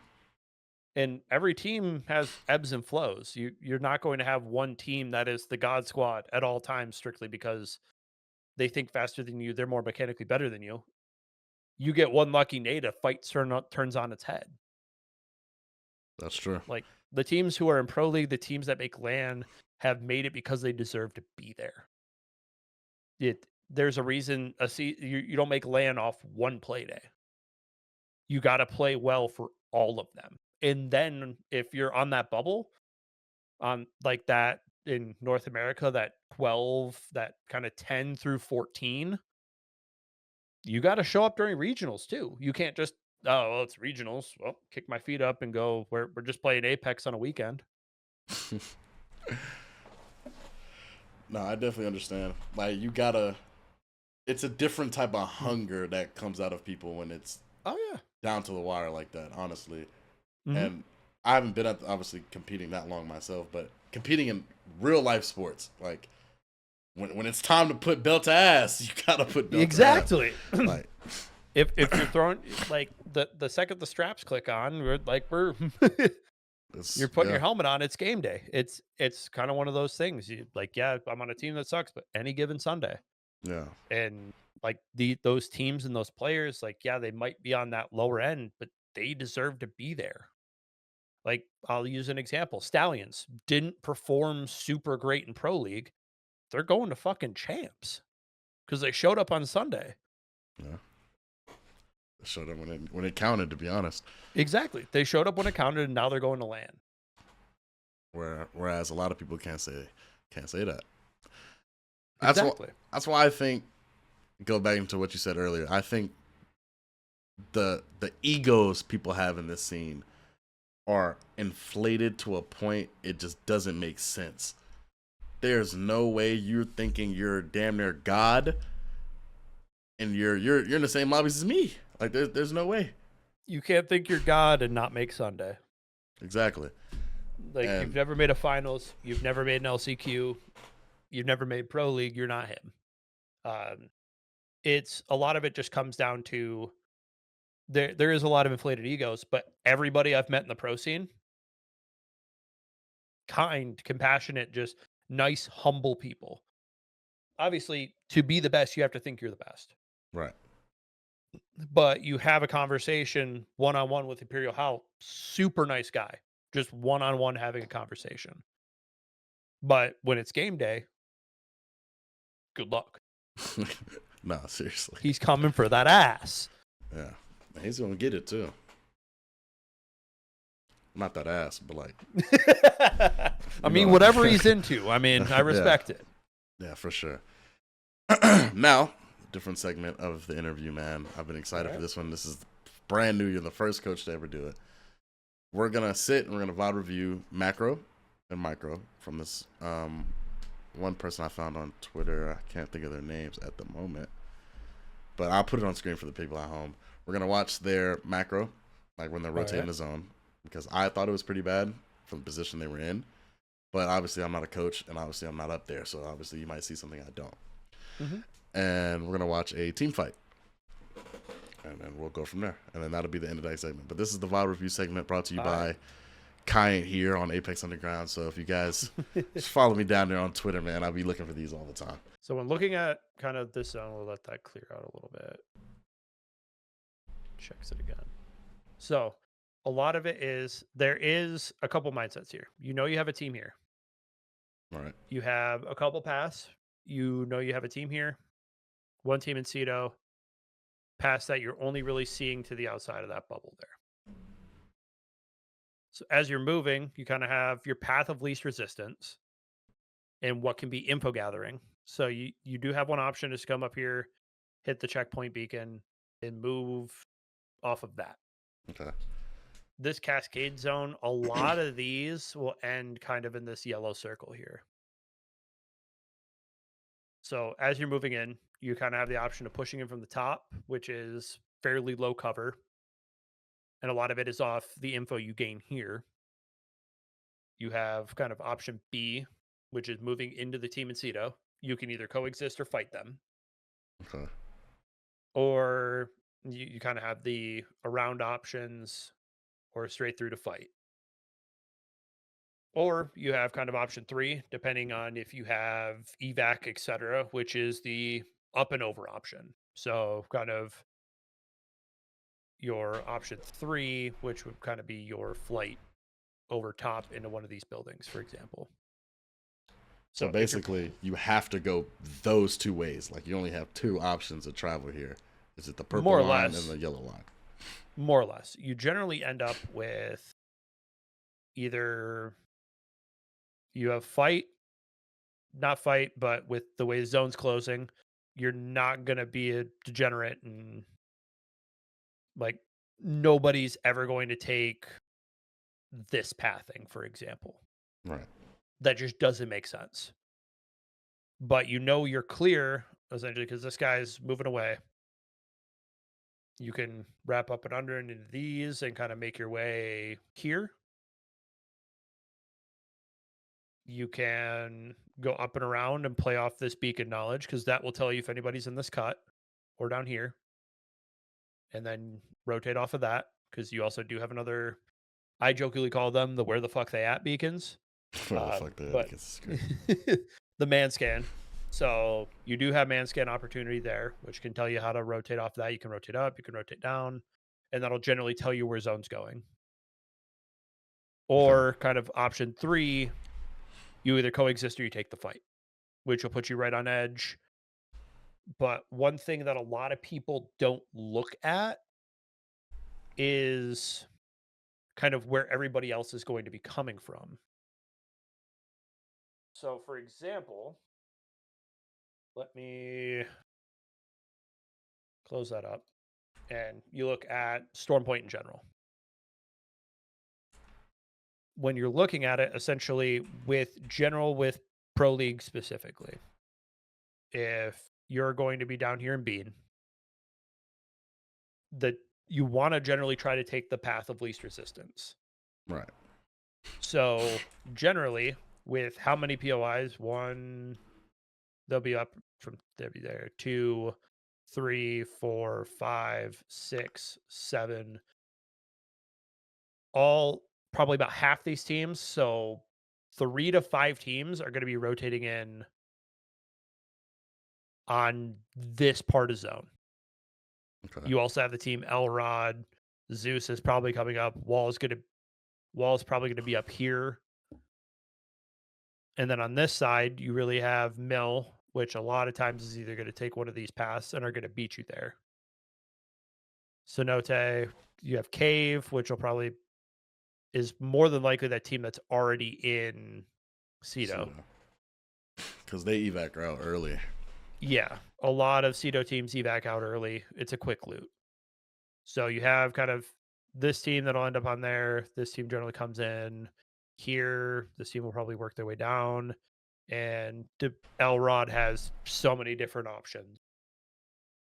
And every team has ebbs and flows. You're not going to have one team that is the God Squad at all times strictly because they think faster than you, they're more mechanically better than you. You get one lucky nade, a fight turns on its head. That's true. Like the teams who are in Pro League, the teams that make LAN have made it because they deserve to be there. There's a reason you don't make LAN off one play day. You got to play well for all of them. And then if you're on that bubble, on like that in North America, that 12, that kind of 10 through 14, you got to show up during regionals too. You can't just, oh, well, it's regionals. Well, kick my feet up and go, we're just playing Apex on a weekend. No, I definitely understand. Like, you gotta. It's a different type of hunger that comes out of people when it's Oh, yeah. down to the wire like that, honestly. Mhm. And I haven't been obviously competing that long myself, but competing in real life sports, like when it's time to put belt to ass, you gotta put belt Exactly. to ass. Like, if you're throwing like the second the straps click on, we're you're putting yeah, your helmet on, it's game day. It's kind of one of those things. You like, yeah, I'm on a team that sucks, but any given Sunday. yeah, And like those teams and those players, like, yeah, they might be on that lower end, but they deserve to be there. Like, I'll use an example. Stallions didn't perform super great in Pro League. They're going to fucking champs because they showed up on Sunday. yeah. It showed up when it counted, to be honest. Exactly. They showed up when it counted, and now they're going to LAN. Whereas a lot of people can't say that. Exactly. That's why I think, go back into what you said earlier. I think the egos people have in this scene are inflated to a point it just doesn't make sense. There's no way you're thinking you're damn near God and you're in the same lobbies as me. Like, there's no way. You can't think you're God and not make Sunday. Exactly. Like, you've never made a finals, you've never made an LCQ, you've never made Pro League, you're not him. It's a lot of it just comes down to there is a lot of inflated egos, but everybody I've met in the pro scene, kind, compassionate, just nice, humble people. Obviously, to be the best, you have to think you're the best. Right. But you have a conversation one-on-one with Imperial Hal, super nice guy, just one-on-one having a conversation. But when it's game day, good luck. No, seriously. He's coming for that ass. Yeah. He's going to get it, too. Not that ass, but like. I mean, whatever he's into. I mean, I respect it. Yeah, for sure. Now, different segment of the interview, man. I've been excited for this one. This is brand new. You're the first coach to ever do it. We're going to sit and we're going to VOD review macro and micro from this one person I found on Twitter. I can't think of their names at the moment, but I'll put it on screen for the people at home. We're going to watch their macro, like when they're rotating the zone, because I thought it was pretty bad from the position they were in. But obviously, I'm not a coach, and obviously, I'm not up there. So obviously, you might see something I don't. Mm-hmm. And we're going to watch a team fight. and then we'll go from there. And then that'll be the end of that segment. But this is the VOD review segment brought to you All by right. Kai here on Apex Underground. So if you guys just follow me down there on Twitter, man, I'll be looking for these all the time. So when looking at kind of this zone, we'll let that clear out a little bit. Checks it again. So a lot of it is, there is a couple mindsets here. You know you have a team here. All right. You have a couple paths. You know you have a team here. One team in Cedo. Past that, you're only really seeing to the outside of that bubble there. So as you're moving, you kind of have your path of least resistance and what can be info gathering. So you do have one option is to come up here, hit the checkpoint beacon, and move off of that. Okay. This cascade zone, a lot of these will end kind of in this yellow circle here. So as you're moving in, you kind of have the option of pushing in from the top, which is fairly low cover. And a lot of it is off the info you gain here. You have kind of option B, which is moving into the team in Cedo. You can either coexist or fight them. Okay. Or you kind of have the around options or straight through to fight. Or you have kind of option 3, depending on if you have evac, etc., which is the up and over option. So kind of your option 3, which would kind of be your flight over top into one of these buildings, for example. So basically, you have to go those two ways. Like you only have two options to travel here. Is it the purple line and the yellow line? More or less. You generally end up with either you have fight, not fight, but with the way the zone's closing, you're not going to be a degenerate and like nobody's ever going to take this pathing, for example. Right. That just doesn't make sense. But you know you're clear, essentially, because this guy's moving away. You can wrap up and under and into these and kind of make your way here. You can go up and around and play off this beacon knowledge because that will tell you if anybody's in this cut or down here. And then rotate off of that because you also do have another, I jokingly call them the where the fuck they at beacons. Where the fuck they at beacons? The man scan. So you do have man scan opportunity there, which can tell you how to rotate off that. You can rotate up, you can rotate down, and that'll generally tell you where zone's going. Or kind of option 3, you either coexist or you take the fight, which will put you right on edge. But one thing that a lot of people don't look at is kind of where everybody else is going to be coming from. So, for example, let me close that up. And you look at Storm Point in general. When you're looking at it, essentially with Pro League specifically, if you're going to be down here in Bean, that you want to generally try to take the path of least resistance. Right. So generally, with how many POIs? 1, they'll be up from there. 2, 3, 4, 5, 6, 7. All probably about half these teams. So 3 to 5 teams are going to be rotating in on this part of zone. Okay. You also have the team Elrod. Zeus is probably coming up. Wall's probably going to be up here. And then on this side, you really have Mill, which a lot of times is either going to take one of these paths and are going to beat you there. Cenote, you have Cave, which will probably is more than likely that team that's already in Cedo. Because they evac out early. Yeah, a lot of Cedo teams evac out early. It's a quick loot. So you have kind of this team that'll end up on there. This team generally comes in here. This team will probably work their way down. And Elrod has so many different options.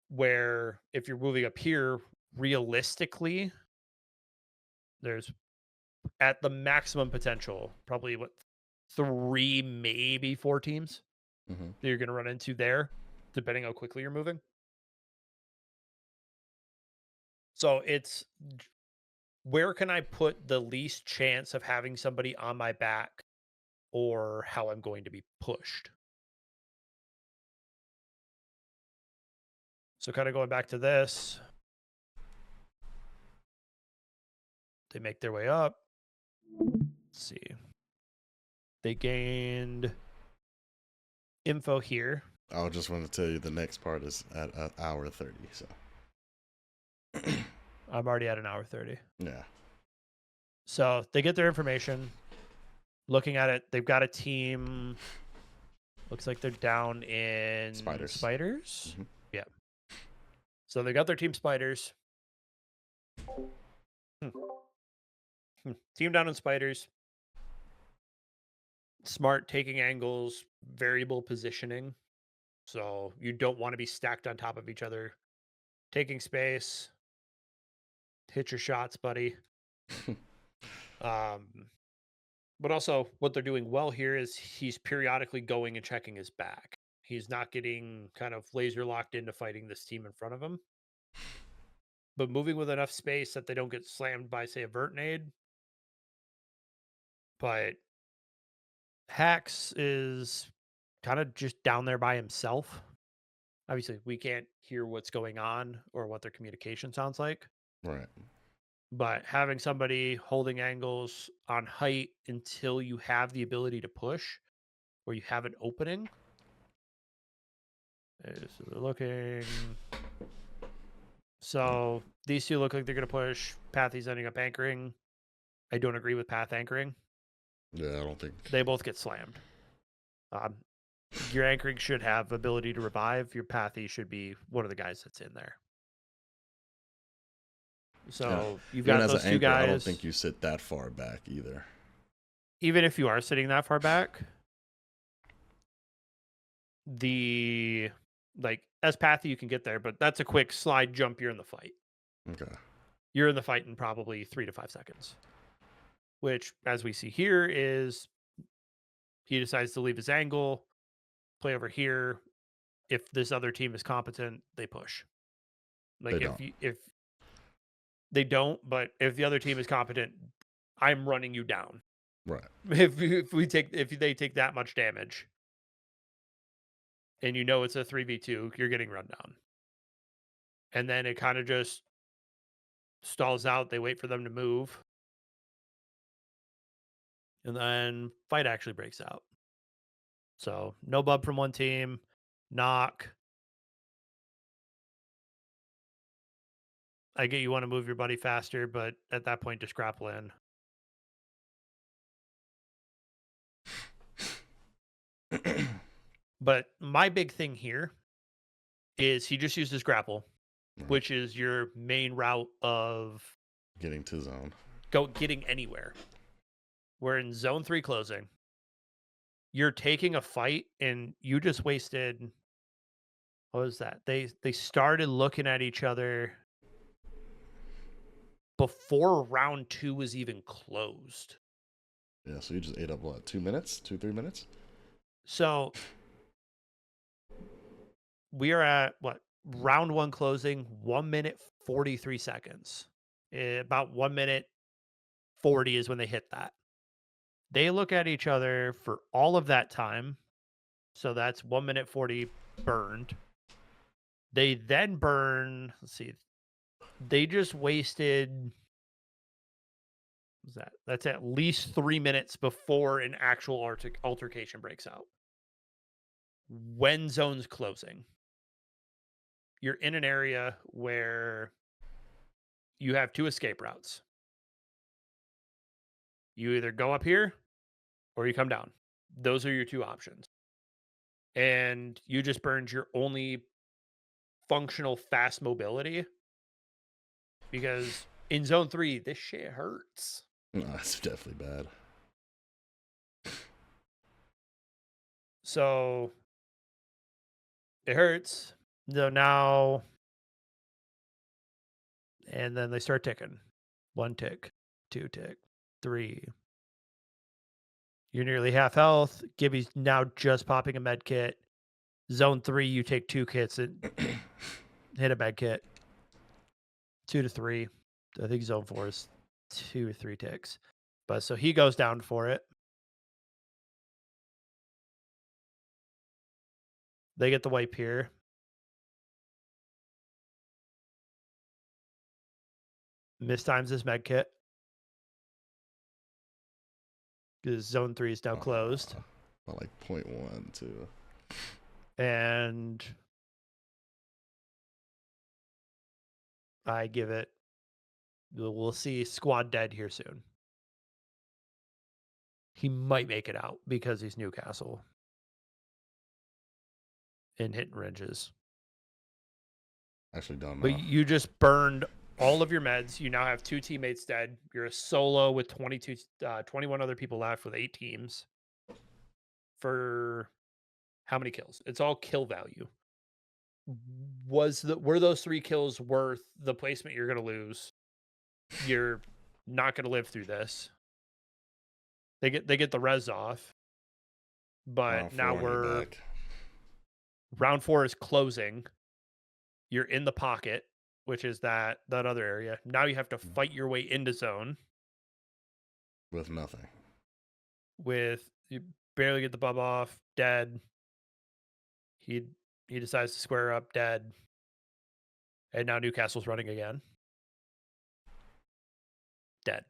Where if you're moving up here, realistically, there's at the maximum potential, probably 3, maybe 4 teams that you're going to run into there, depending how quickly you're moving. So it's where can I put the least chance of having somebody on my back or how I'm going to be pushed. So kind of going back to this, they make their way up. Let's see. They gained info here. I just want to tell you the next part is at an hour 30. So I'm already at an hour 30. yeah. So they get their information. Looking at it, they've got a team. Looks like they're down in Spiders. Mm-hmm. Yeah. So they got their team spiders. Team down in spiders. Smart taking angles, variable positioning. So you don't want to be stacked on top of each other. Taking space. Hit your shots, buddy. But also what they're doing well here is he's periodically going and checking his back. He's not getting kind of laser locked into fighting this team in front of him, but moving with enough space that they don't get slammed by, say, a vert nade. But Hax is kind of just down there by himself. Obviously, we can't hear what's going on or what their communication sounds like. Right. But having somebody holding angles on height until you have the ability to push or you have an opening. So they're looking. So these two look like they're going to push. Pathy's ending up anchoring. I don't agree with Path anchoring. Yeah, I don't think. They both get slammed. Your anchoring should have ability to revive. Your Pathy should be one of the guys that's in there. So you've got those two guys. I don't think you sit that far back either. Even if you are sitting that far back, as Pathy you can get there, but that's a quick slide jump. You're in the fight. Okay. You're in the fight in probably 3 to 5 seconds. Which, as we see here, is he decides to leave his angle, play over here. If this other team is competent, they push. Like if they don't, but if the other team is competent, I'm running you down. Right. If they take that much damage, and you know it's a 3v2, you're getting run down. And then it kind of just stalls out. They wait for them to move. And then fight actually breaks out. So no bub from one team, knock. I get you want to move your buddy faster, but at that point, just grapple in. But my big thing here is he just used his grapple, right, which is your main route of getting to zone. Getting anywhere. We're in zone 3 closing. You're taking a fight and you just wasted. What was that? They started looking at each other before round 2 was even closed. Yeah, so you just ate up what, 2 minutes? 2-3 minutes? So we are at what? Round 1 closing, 1 minute 43 seconds. About 1 minute 40 is when they hit that. They look at each other for all of that time. So that's 1 minute 40 burned. They then burn, let's see. They just wasted, what's that? That's at least 3 minutes before an actual altercation breaks out. When zone's closing, you're in an area where you have 2 escape routes. You either go up here or you come down. Those are your 2 options. And you just burned your only functional fast mobility, because in zone 3, this shit hurts. No, that's definitely bad. So it hurts. So now, and then they start ticking. 1 tick, 2 tick, 3. You're nearly half health. Gibby's now just popping a med kit. Zone 3, you take 2 kits and hit a med kit. 2 to 3. I think zone 4 is 2 to 3 ticks. But so he goes down for it. They get the wipe here. Mistimes his med kit. Because zone 3 is now closed. By like 0.1 too. And I give it. We'll see squad dead here soon. He might make it out because he's Newcastle. And hitting ridges. Actually don't know. But you just burned all of your meds. You now have 2 teammates dead. You're a solo with 21 other people left with 8 teams. For how many kills? It's all kill value. Were those 3 kills worth the placement you're going to lose? You're not going to live through this. They get the res off. But now round 4 is closing. You're in the pocket, which is that other area. Now you have to fight your way into zone with nothing. You barely get the bub off, dead. He decides to square up, dead. And now Newcastle's running again. Dead.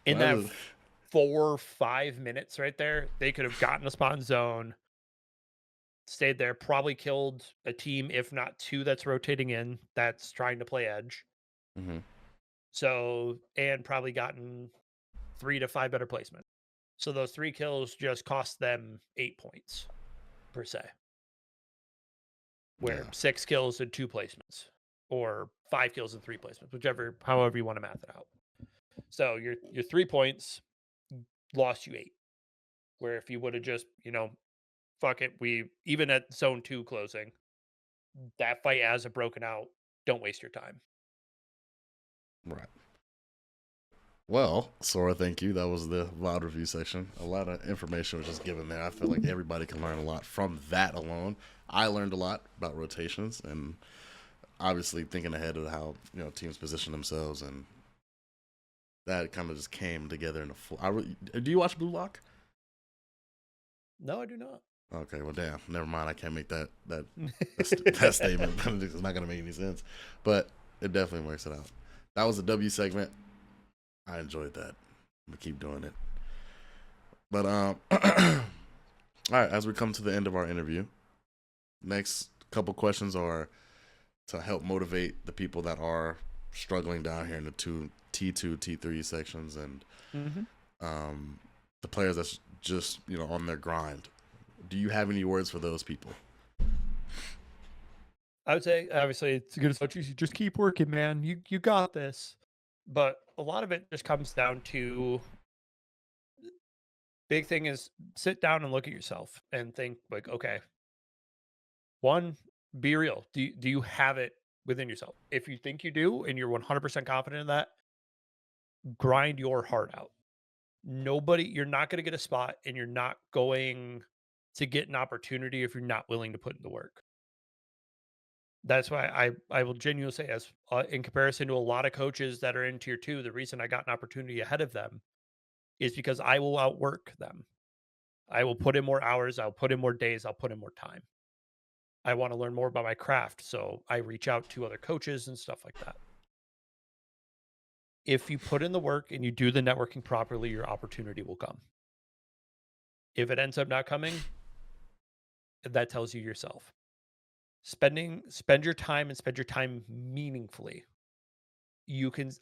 In that 4-5 minutes right there, they could have gotten a spawn zone, stayed there, probably killed a team, if not 2 that's rotating in, that's trying to play edge. Mm-hmm. So, and probably gotten 3 to 5 better placement. So those 3 kills just cost them 8 points per se. Where 6 kills and 2 placements, or 5 kills and 3 placements, however you want to math it out. So your 3 points lost you 8. Where if you would have just, fuck it, even at zone 2 closing, that fight hasn't broken out. Don't waste your time. Right. Well, Sora, thank you. That was the VOD review section. A lot of information was just given there. I feel like everybody can learn a lot from that alone. I learned a lot about rotations and obviously thinking ahead of how teams position themselves, and that kind of just came together in a full. Do you watch Blue Lock? No, I do not. Okay, well, damn. Never mind. I can't make that statement. It's not going to make any sense, but it definitely works it out. That was a W segment. I enjoyed that. I'm gonna keep doing it. But all right, as we come to the end of our interview, next couple questions are to help motivate the people that are struggling down here in the T2, T3 sections, and the players that's just on their grind. Do you have any words for those people? I would say, obviously, it's good as much as you just keep working, man. You got this. But a lot of it just comes down to, big thing is sit down and look at yourself and think like, okay, 1, be real. Do you have it within yourself? If you think you do and you're 100% confident in that, grind your heart out. You're not going to get a spot, and you're not going to get an opportunity if you're not willing to put in the work. That's why I will genuinely say, as in comparison to a lot of coaches that are in tier 2, the reason I got an opportunity ahead of them is because I will outwork them. I will put in more hours. I'll put in more days. I'll put in more time. I want to learn more about my craft, so I reach out to other coaches and stuff like that. If you put in the work and you do the networking properly, your opportunity will come. If it ends up not coming, that tells you yourself. Spend your time, and spend your time meaningfully.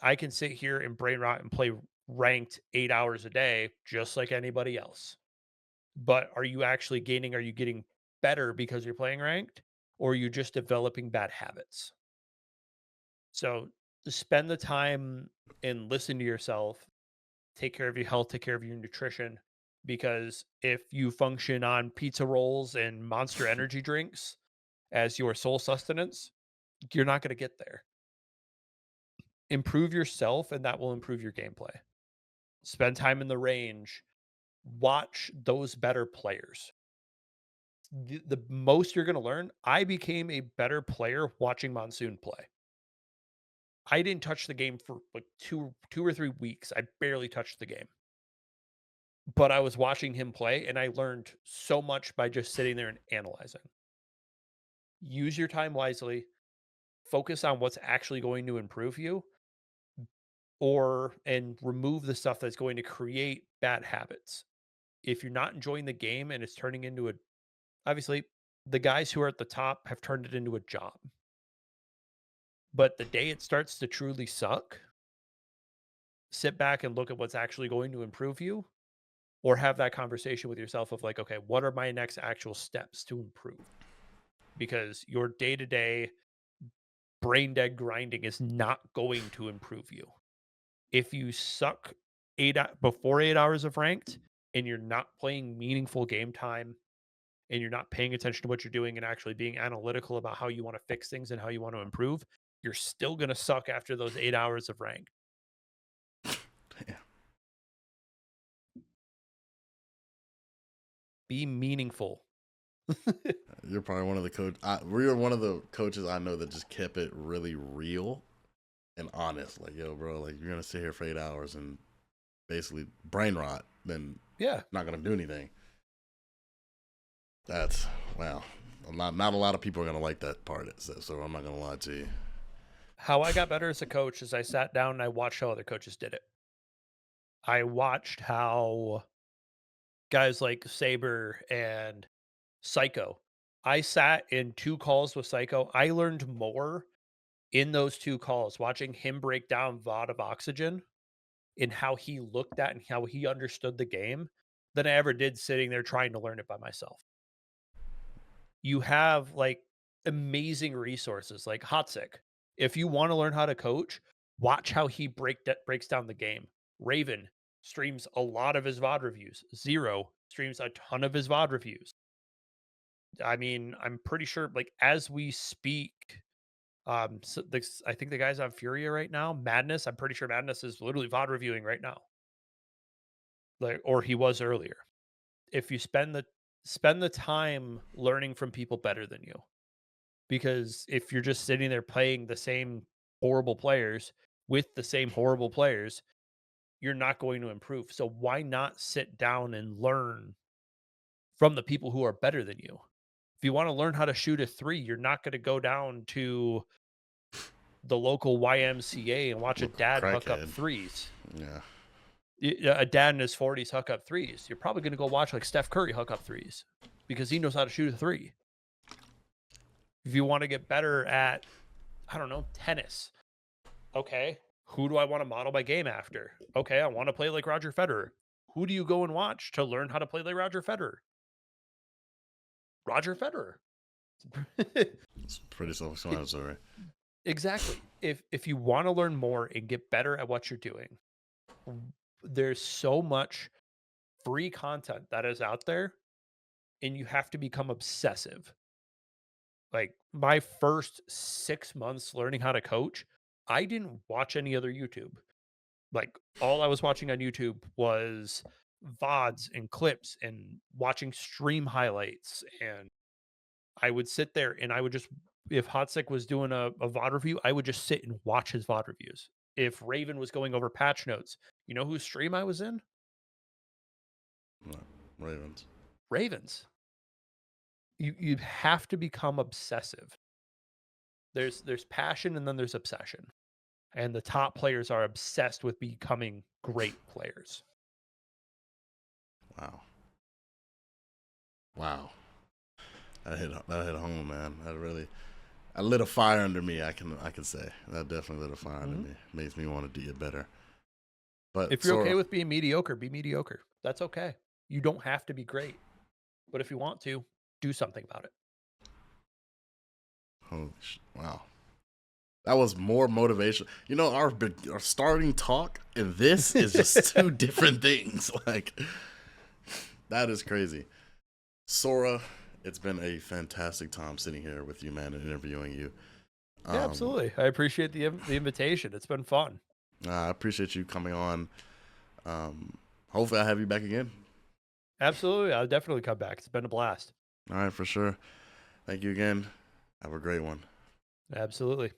I can sit here and brain rot and play ranked 8 hours a day just like anybody else. But are you actually gaining? Are you getting better because you're playing ranked, or are you just developing bad habits? So spend the time and listen to yourself. Take care of your health, take care of your nutrition, because if you function on pizza rolls and Monster energy drinks as your sole sustenance, you're not going to get there. Improve yourself, and that will improve your gameplay. Spend time in the range. Watch those better players. The most you're going to learn, I became a better player watching Monsoon play. I didn't touch the game for like 2 or 3 weeks. I barely touched the game. But I was watching him play and I learned so much by just sitting there and analyzing. Use your time wisely, focus on what's actually going to improve you and remove the stuff that's going to create bad habits. If you're not enjoying the game and it's turning into a obviously the guys who are at the top have turned it into a job. But the day it starts to truly suck, sit back and look at what's actually going to improve you or have that conversation with yourself of like, okay, what are my next actual steps to improve? Because your day-to-day brain dead grinding is not going to improve you. If you suck before 8 hours of ranked and you're not playing meaningful game time and you're not paying attention to what you're doing and actually being analytical about how you want to fix things and how you want to improve, you're still going to suck after those 8 hours of rank. Damn. Be meaningful. You're probably one of the we're one of the coaches I know that just kept it really real and honest. Like, yo, bro, like you're gonna sit here for 8 hours and basically brain rot, then Yeah, not gonna do anything. That's wow. Not a lot of people are gonna like that part. So I'm not gonna lie to you. how I got better as a coach is I sat down and I watched how other coaches did it. I watched how guys like Saber and Psycho. I sat in 2 calls with Psycho. I learned more in those 2 calls watching him break down VOD of Oxygen and how he looked at and how he understood the game than I ever did sitting there trying to learn it by myself. You have, like, amazing resources like Hotsick. If you wanna learn how to coach, watch how he breaks down the game. Raven streams a lot of his VOD reviews. Zero streams a ton of his VOD reviews. I mean, I'm pretty sure, like, as we speak, so I think the guy's on Furia right now. Madness, I'm pretty sure Madness is literally VOD reviewing right now. Like, or he was earlier. If you spend the time learning from people better than you. Because if you're just sitting there playing the same horrible players with the same horrible players, you're not going to improve. So why not sit down and learn from the people who are better than you? If you want to learn how to shoot a 3, you're not going to go down to the local YMCA and watch a Look, dad hook up crackhead. threes. Yeah. A dad in his 40s hook up threes. You're probably going to go watch like Steph Curry hook up threes because he knows how to shoot a 3. If you want to get better at, I don't know, tennis, okay, who do I want to model my game after? Okay, I want to play like Roger Federer. Who do you go and watch to learn how to play like Roger Federer? Roger Federer. It's pretty self-explanatory. Exactly. If you want to learn more and get better at what you're doing, there's so much free content that is out there and you have to become obsessive. Like my first 6 months learning how to coach, I didn't watch any other YouTube. Like all I was watching on YouTube was VODs and clips and watching stream highlights. And I would sit there and I would just, if Hotsick was doing a VOD review, I would just sit and watch his VOD reviews. If Raven was going over patch notes, you know whose stream I was in? No, Ravens. Ravens. You have to become obsessive. There's passion and then there's obsession. And the top players are obsessed with becoming great players. Wow. Wow. That hit home, man. I lit a fire under me. I can say that definitely lit a fire under me. Makes me want to do it better. But if you're okay with being mediocre, be mediocre. That's okay. You don't have to be great, but if you want to, do something about it. Wow, that was more motivation. You know, our starting talk and this is just two different things. Like, that is crazy. Sora, it's been a fantastic time sitting here with you, man, and interviewing you. Yeah, absolutely. I appreciate the invitation. It's been fun. I appreciate you coming on. Hopefully I have you back again. Absolutely. I'll definitely come back. It's been a blast. All right, for sure. Thank you again. Have a great one. Absolutely.